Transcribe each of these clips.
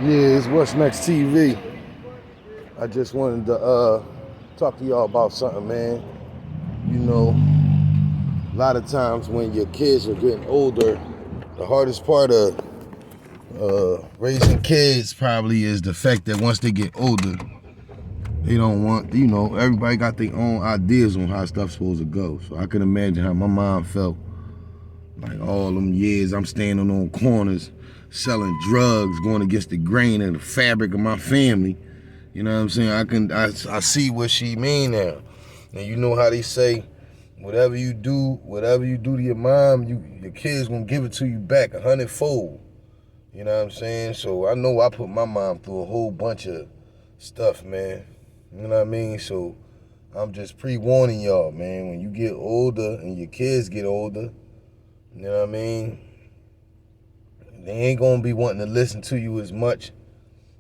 Yeah, it's What's Next TV. I just wanted to talk to y'all about something, man. You know, a lot of times when your kids are getting older, the hardest part of raising kids probably is the fact that once they get older, they don't want, everybody got their own ideas on how stuff's supposed to go. So I can imagine how my mom felt like all them years I'm standing on corners selling drugs, going against the grain of the fabric of my family. You know what I'm saying? I see what she mean now. And you know how they say, whatever you do to your mom, your kids gonna give it to you back 100-fold. You know what I'm saying? So I know I put my mom through a whole bunch of stuff, man. You know what I mean? So I'm just pre-warning y'all, man. When you get older and your kids get older, you know what I mean? They ain't gonna be wanting to listen to you as much.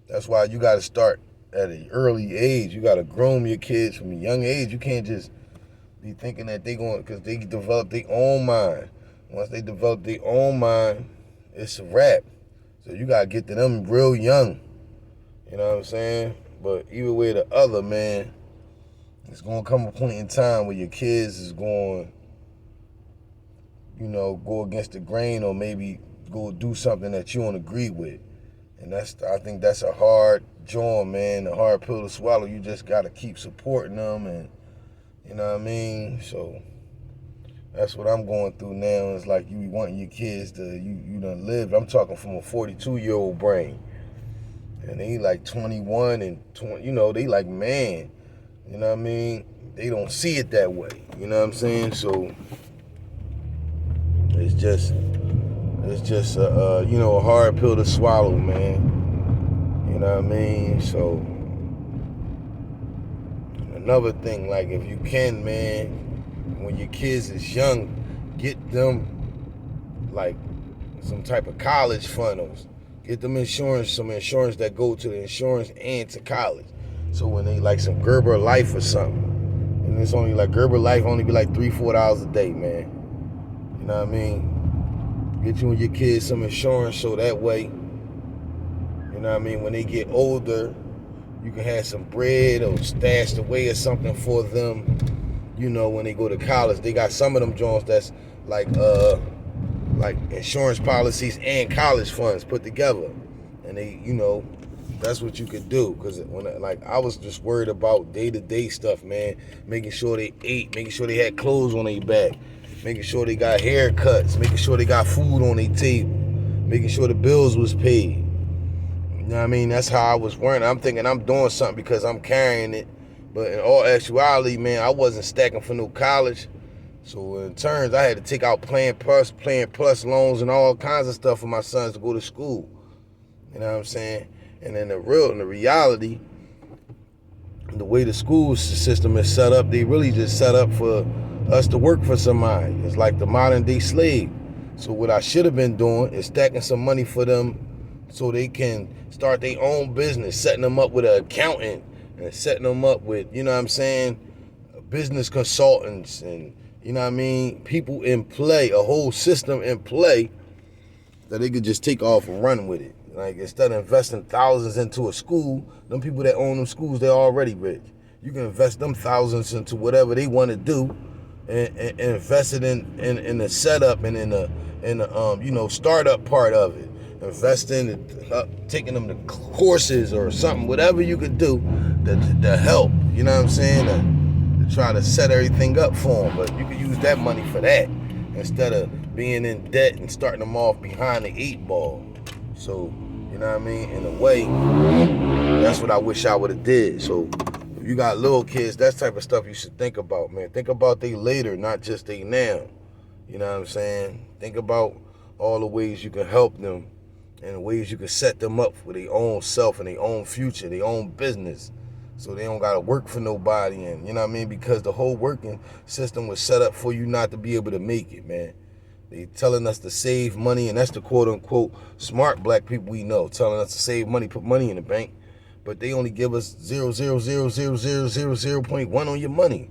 That's why you gotta start at an early age. You gotta groom your kids from a young age. You can't just be thinking that they going, because they develop their own mind. Once they develop their own mind, it's a wrap. So you gotta get to them real young. You know what I'm saying? But either way or the other, man, it's gonna come a point in time where your kids is going, go against the grain, or maybe go do something that you don't agree with. And I think that's a hard joint, man, a hard pill to swallow. You just gotta keep supporting them, and you know what I mean? So that's what I'm going through now. It's like you wanting your kids to, you done lived. I'm talking from a 42-year-old brain. And they like 21 and 20, they like, man, you know what I mean? They don't see it that way. You know what I'm saying? So it's just a hard pill to swallow, man. You know what I mean? So another thing, like if you can, man, when your kids is young, get them like some type of college funnels. Get them some insurance that go to the insurance and to college. So when they like some Gerber Life or something, and it's only like Gerber Life only be like $3-4 a day, man. You know what I mean? Get you and your kids some insurance so that way, you know what I mean, when they get older, you can have some bread or stashed away or something for them. When they go to college, they got some of them joints that's like insurance policies and college funds put together, and that's what you could do. Because I was just worried about day-to-day stuff, man, making sure they ate, making sure they had clothes on their back, making sure they got haircuts, making sure they got food on their table, making sure the bills was paid. You know what I mean? That's how I was worrying. I'm thinking I'm doing something because I'm carrying it, but in all actuality, man, I wasn't stacking for no college. So in turns, I had to take out Plan Plus loans and all kinds of stuff for my sons to go to school. You know what I'm saying? And in the reality, the way the school system is set up, they really just set up for us to work for somebody. It's like the modern day slave. So what I should have been doing is stacking some money for them so they can start their own business, setting them up with an accountant and setting them up with, you know what I'm saying, business consultants and, you know what I mean, people in play, a whole system in play that they could just take off and run with it. Like, instead of investing thousands into a school, them people that own them schools, they're already rich. You can invest them thousands into whatever they want to do, and invest it in the setup and in the startup part of it. Invest in taking them to courses or something, whatever you could do to help. You know what I'm saying? To try to set everything up for them. But you could use that money for that instead of being in debt and starting them off behind the 8 ball. So, you know what I mean? In a way, that's what I wish I would have did. So if you got little kids, that type of stuff you should think about, man. Think about they later, not just they now. You know what I'm saying? Think about all the ways you can help them and the ways you can set them up for their own self and their own future, their own business. So they don't got to work for nobody. And you know what I mean? Because the whole working system was set up for you not to be able to make it, man. They telling us to save money, and that's the quote-unquote smart black people we know, telling us to save money, put money in the bank. But they only give us 0.00000.1 on your money.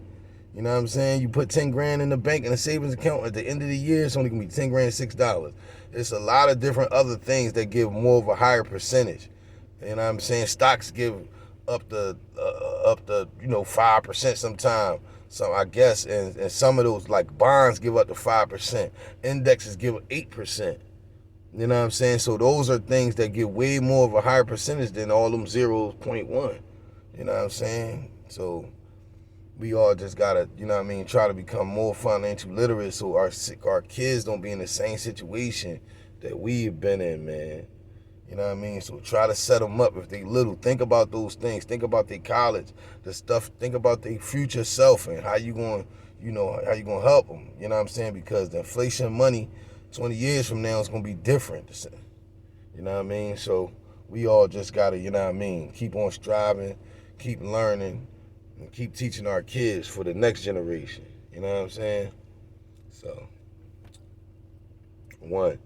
You know what I'm saying? You put 10 grand in the bank in a savings account, at the end of the year, it's only gonna be 10 grand, $6. It's a lot of different other things that give more of a higher percentage. You know what I'm saying? Stocks give up to 5% sometimes. So I guess, and some of those like bonds give up to 5%. Indexes give 8%. You know what I'm saying? So those are things that get way more of a higher percentage than all them 0.1. You know what I'm saying? So we all just gotta, try to become more financial literate so our kids don't be in the same situation that we've been in, man. You know what I mean? So try to set them up if they little. Think about those things. Think about their college, the stuff. Think about their future self and how you going, how you gonna help them. You know what I'm saying? Because the inflation money, 20 years from now is gonna be different. You know what I mean? So we all just gotta, keep on striving, keep learning, and keep teaching our kids for the next generation. You know what I'm saying? So, one.